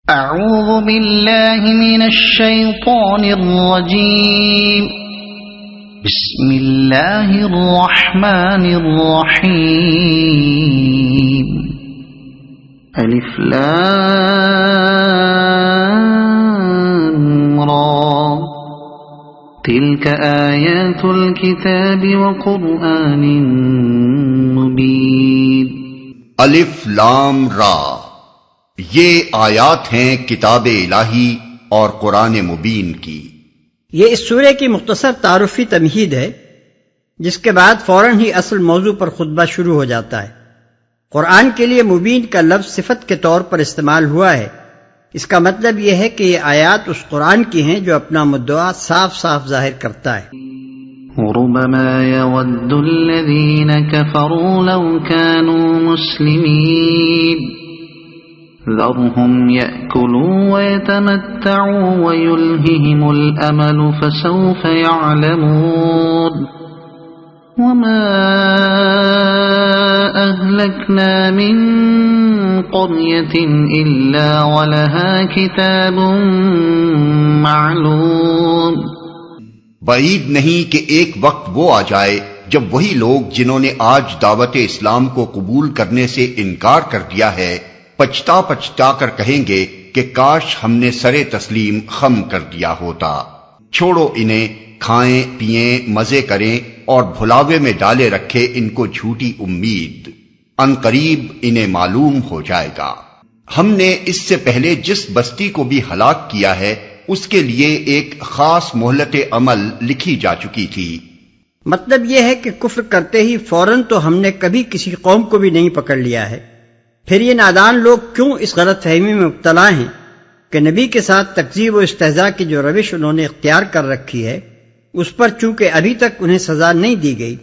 اعوذ باللہ من الشیطان الرجیم بسم اللہ الرحمن الرحیم الف لام را تلک آیات الکتاب وقرآن مبین۔ الف لام را، یہ آیات ہیں کتاب الہی اور قرآن مبین کی۔ یہ اس سورہ کی مختصر تعارفی تمہید ہے، جس کے بعد فوراً ہی اصل موضوع پر خطبہ شروع ہو جاتا ہے۔ قرآن کے لیے مبین کا لفظ صفت کے طور پر استعمال ہوا ہے۔ اس کا مطلب یہ ہے کہ یہ آیات اس قرآن کی ہیں جو اپنا مدعا صاف صاف ظاہر کرتا ہے۔ ربما يود الذين كفروا لو كانوا مسلمين ذرهم يأكلوا ويتمتعوا ويلههم الأمل فسوف يعلمون وما أهلكنا من قرية إلا ولها كتاب معلوم۔ بعید نہیں کہ ایک وقت وہ آ جائے جب وہی لوگ جنہوں نے آج دعوت اسلام کو قبول کرنے سے انکار کر دیا ہے پچھتا پچھتا کر کہیں گے کہ کاش ہم نے سرے تسلیم خم کر دیا ہوتا۔ چھوڑو انہیں، کھائیں پئیں مزے کریں اور بھلاوے میں ڈالے رکھے ان کو جھوٹی امید، ان قریب انہیں معلوم ہو جائے گا۔ ہم نے اس سے پہلے جس بستی کو بھی ہلاک کیا ہے اس کے لیے ایک خاص مہلت عمل لکھی جا چکی تھی۔ مطلب یہ ہے کہ کفر کرتے ہی فوراً تو ہم نے کبھی کسی قوم کو بھی نہیں پکڑ لیا ہے۔ پھر یہ نادان لوگ کیوں اس غلط فہمی میں مبتلا ہیں کہ نبی کے ساتھ تکذیب و استہزاء کی جو روش انہوں نے اختیار کر رکھی ہے اس پر چونکہ ابھی تک انہیں سزا نہیں دی گئی،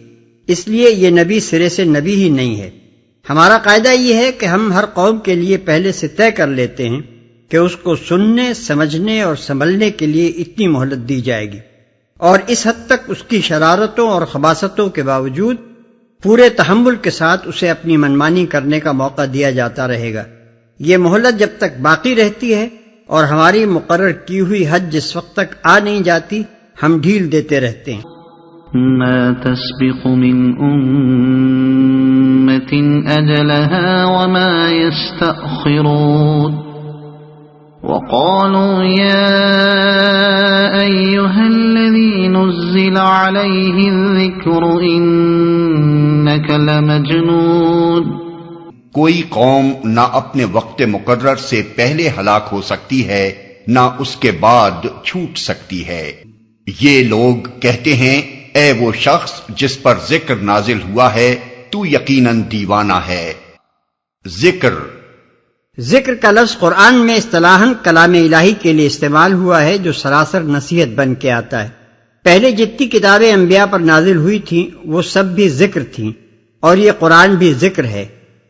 اس لیے یہ نبی سرے سے نبی ہی نہیں ہے۔ ہمارا قاعدہ یہ ہے کہ ہم ہر قوم کے لیے پہلے سے طے کر لیتے ہیں کہ اس کو سننے، سمجھنے اور سنبھلنے کے لیے اتنی مہلت دی جائے گی، اور اس حد تک اس کی شرارتوں اور خباثتوں کے باوجود پورے تحمل کے ساتھ اسے اپنی منمانی کرنے کا موقع دیا جاتا رہے گا۔ یہ مہلت جب تک باقی رہتی ہے اور ہماری مقرر کی ہوئی حد جس وقت تک آ نہیں جاتی ہم ڈھیل دیتے رہتے ہیں۔ ما تسبق من أمة أجلها وما يستأخرون وقالوا يا أيها الذي نزل عليه الذكر إنك لمجنون۔ کوئی قوم نہ اپنے وقت مقرر سے پہلے ہلاک ہو سکتی ہے نہ اس کے بعد چھوٹ سکتی ہے۔ یہ لوگ کہتے ہیں اے وہ شخص جس پر ذکر نازل ہوا ہے تو یقیناً دیوانہ ہے۔ ذکر کا لفظ قرآن میں اصطلاحاً کلام الہی کے لیے استعمال ہوا ہے جو سراسر نصیحت بن کے آتا ہے۔ پہلے جتنی کتابیں انبیاء پر نازل ہوئی تھیں وہ سب بھی ذکر تھیں، اور یہ قرآن بھی ذکر ہے۔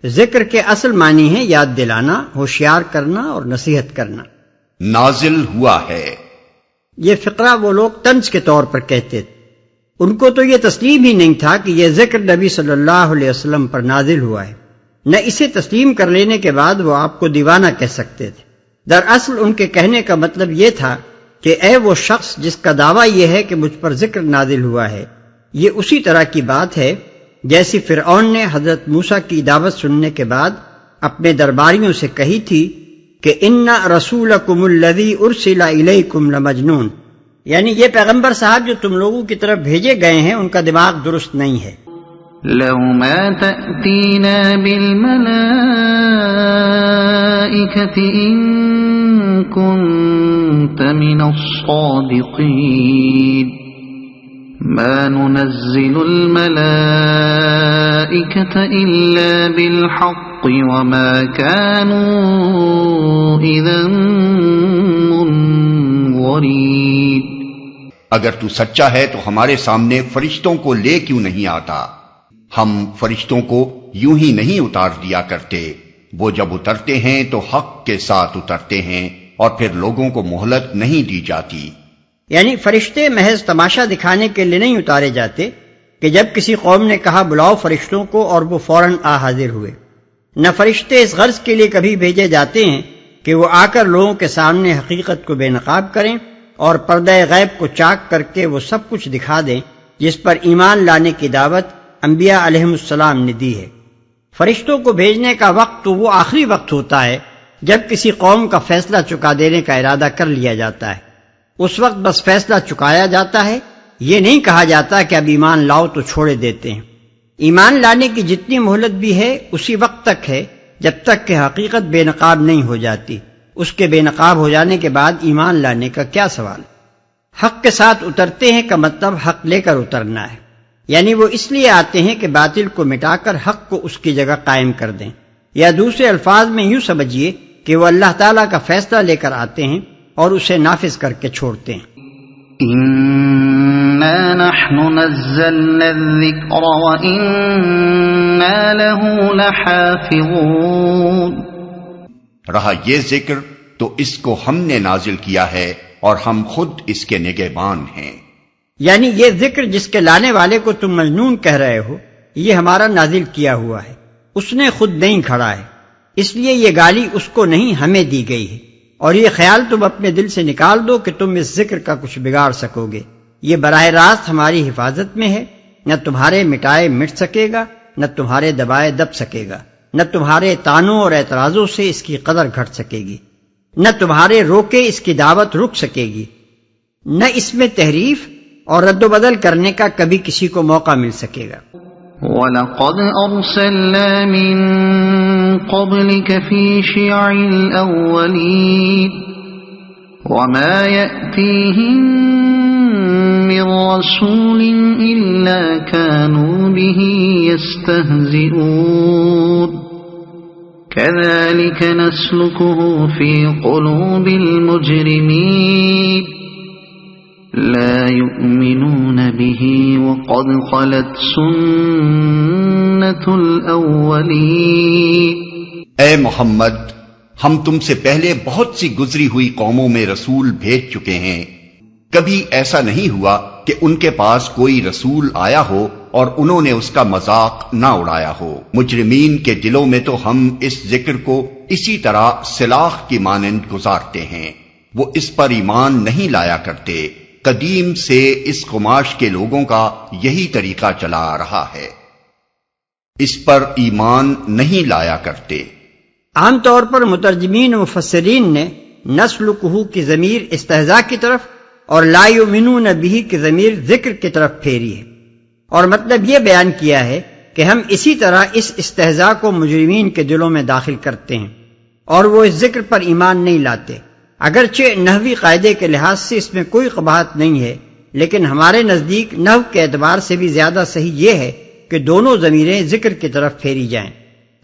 ذکر کے اصل معنی ہے یاد دلانا، ہوشیار کرنا اور نصیحت کرنا۔ نازل ہوا ہے، یہ فقرہ وہ لوگ طنز کے طور پر کہتے تھے، ان کو تو یہ تسلیم ہی نہیں تھا کہ یہ ذکر نبی صلی اللہ علیہ وسلم پر نازل ہوا ہے، نہ اسے تسلیم کر لینے کے بعد وہ آپ کو دیوانہ کہہ سکتے تھے۔ دراصل ان کے کہنے کا مطلب یہ تھا کہ اے وہ شخص جس کا دعویٰ یہ ہے کہ مجھ پر ذکر نازل ہوا ہے، یہ اسی طرح کی بات ہے جیسی فرعون نے حضرت موسیٰ کی دعوت سننے کے بعد اپنے درباریوں سے کہی تھی کہ ان رسولکم الذی ارسل الیکم لمجنون، یعنی یہ پیغمبر صاحب جو تم لوگوں کی طرف بھیجے گئے ہیں ان کا دماغ درست نہیں ہے۔ لو ما تأتینا بالملائکة ان كنت من الصادقین ما ننزل الملائکة الا بالحق وما كانوا اذا منظرین۔ اگر تو سچا ہے تو ہمارے سامنے فرشتوں کو لے کیوں نہیں آتا؟ ہم فرشتوں کو یوں ہی نہیں اتار دیا کرتے، وہ جب اترتے ہیں تو حق کے ساتھ اترتے ہیں اور پھر لوگوں کو مہلت نہیں دی جاتی۔ یعنی فرشتے محض تماشا دکھانے کے لیے نہیں اتارے جاتے کہ جب کسی قوم نے کہا بلاؤ فرشتوں کو اور وہ فوراً آ حاضر ہوئے، نہ فرشتے اس غرض کے لیے کبھی بھیجے جاتے ہیں کہ وہ آ کر لوگوں کے سامنے حقیقت کو بے نقاب کریں اور پردہ غیب کو چاک کر کے وہ سب کچھ دکھا دیں جس پر ایمان لانے کی دعوت انبیاء علیہم السلام نے دی ہے۔ فرشتوں کو بھیجنے کا وقت تو وہ آخری وقت ہوتا ہے جب کسی قوم کا فیصلہ چکا دینے کا ارادہ کر لیا جاتا ہے۔ اس وقت بس فیصلہ چکایا جاتا ہے، یہ نہیں کہا جاتا کہ اب ایمان لاؤ تو چھوڑے دیتے ہیں۔ ایمان لانے کی جتنی مہلت بھی ہے اسی وقت تک ہے جب تک کہ حقیقت بے نقاب نہیں ہو جاتی۔ اس کے بے نقاب ہو جانے کے بعد ایمان لانے کا کیا سوال؟ حق کے ساتھ اترتے ہیں کا مطلب حق لے کر اترنا ہے، یعنی وہ اس لیے آتے ہیں کہ باطل کو مٹا کر حق کو اس کی جگہ قائم کر دیں، یا دوسرے الفاظ میں یوں سمجھیے کہ وہ اللہ تعالیٰ کا فیصلہ لے کر آتے ہیں اور اسے نافذ کر کے چھوڑتے ہیں۔ إنا نحن نزلنا الذكر وإنا له لحافظون۔ رہا یہ ذکر تو اس کو ہم نے نازل کیا ہے اور ہم خود اس کے نگہبان ہیں۔ یعنی یہ ذکر جس کے لانے والے کو تم مجنون کہہ رہے ہو، یہ ہمارا نازل کیا ہوا ہے، اس نے خود نہیں کھڑا ہے، اس لیے یہ گالی اس کو نہیں ہمیں دی گئی ہے، اور یہ خیال تم اپنے دل سے نکال دو کہ تم اس ذکر کا کچھ بگاڑ سکو گے۔ یہ براہ راست ہماری حفاظت میں ہے، نہ تمہارے مٹائے مٹ سکے گا، نہ تمہارے دبائے دب سکے گا، نہ تمہارے تانوں اور اعتراضوں سے اس کی قدر گھٹ سکے گی، نہ تمہارے روکے اس کی دعوت رک سکے گی، نہ اس میں تحریف اور رد و بدل کرنے کا کبھی کسی کو موقع مل سکے گا۔ وَلَقَدْ أَرْسَلْنَا مِن قَبْلِكَ فِي شِيَعِ الْأَوَّلِينَ وَمَا يَأْتِيهِم مِّن رَّسُولٍ إِلَّا كَانُوا بِهِ يَسْتَهْزِئُونَ كَذَلِكَ نَسْلُكُهُ فِي قُلُوبِ الْمُجْرِمِينَ لا يؤمنون به وقد خلت سنة الأولين۔ اے محمد، ہم تم سے پہلے بہت سی گزری ہوئی قوموں میں رسول بھیج چکے ہیں، کبھی ایسا نہیں ہوا کہ ان کے پاس کوئی رسول آیا ہو اور انہوں نے اس کا مذاق نہ اڑایا ہو۔ مجرمین کے دلوں میں تو ہم اس ذکر کو اسی طرح سلاخ کی مانند گزارتے ہیں، وہ اس پر ایمان نہیں لایا کرتے۔ قدیم سے اس قماش کے لوگوں کا یہی طریقہ چلا آ رہا ہے، اس پر ایمان نہیں لایا کرتے۔ عام طور پر مترجمین و مفسرین نے نسلکہ کی ضمیر استہزاء کی طرف اور لا یؤمنون بہ کی ضمیر ذکر کی طرف پھیری ہے، اور مطلب یہ بیان کیا ہے کہ ہم اسی طرح اس استہزاء کو مجرمین کے دلوں میں داخل کرتے ہیں اور وہ اس ذکر پر ایمان نہیں لاتے۔ اگرچہ نحوی قاعدے کے لحاظ سے اس میں کوئی قباحت نہیں ہے، لیکن ہمارے نزدیک نحو کے اعتبار سے بھی زیادہ صحیح یہ ہے کہ دونوں ضمیریں ذکر کی طرف پھیری جائیں۔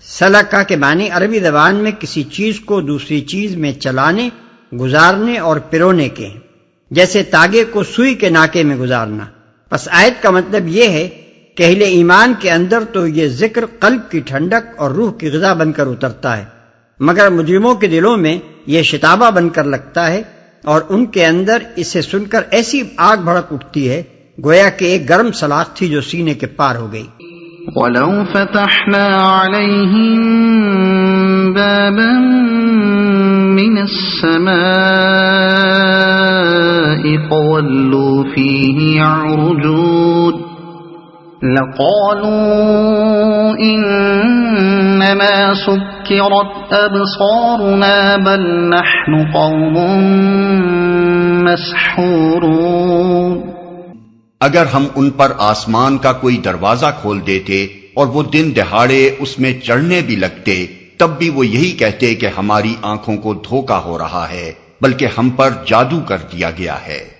سلکہ کے معنی عربی زبان میں کسی چیز کو دوسری چیز میں چلانے، گزارنے اور پرونے کے ہیں، جیسے تاگے کو سوئی کے ناکے میں گزارنا۔ پس آیت کا مطلب یہ ہے کہ اہل ایمان کے اندر تو یہ ذکر قلب کی ٹھنڈک اور روح کی غذا بن کر اترتا ہے، مگر مجرموں کے دلوں میں یہ شتابہ بن کر لگتا ہے اور ان کے اندر اسے سن کر ایسی آگ بھڑک اٹھتی ہے گویا کہ ایک گرم سلاخ تھی جو سینے کے پار ہو گئی۔ وَلَوْ فَتَحْنَا عَلَيْهِمْ بَابًا مِّنَ السَّمَاءِ فَوَلُّوا فِيهِ يَعْرُجُونَ لَقَالُوا إِنَّمَا سُكِّرَتْ أَبْصَارُنَا بَلْ نَحْنُ قَوْمٌ مَسْحُورُونَ۔ اگر ہم ان پر آسمان کا کوئی دروازہ کھول دیتے اور وہ دن دہاڑے اس میں چڑھنے بھی لگتے، تب بھی وہ یہی کہتے کہ ہماری آنکھوں کو دھوکا ہو رہا ہے، بلکہ ہم پر جادو کر دیا گیا ہے۔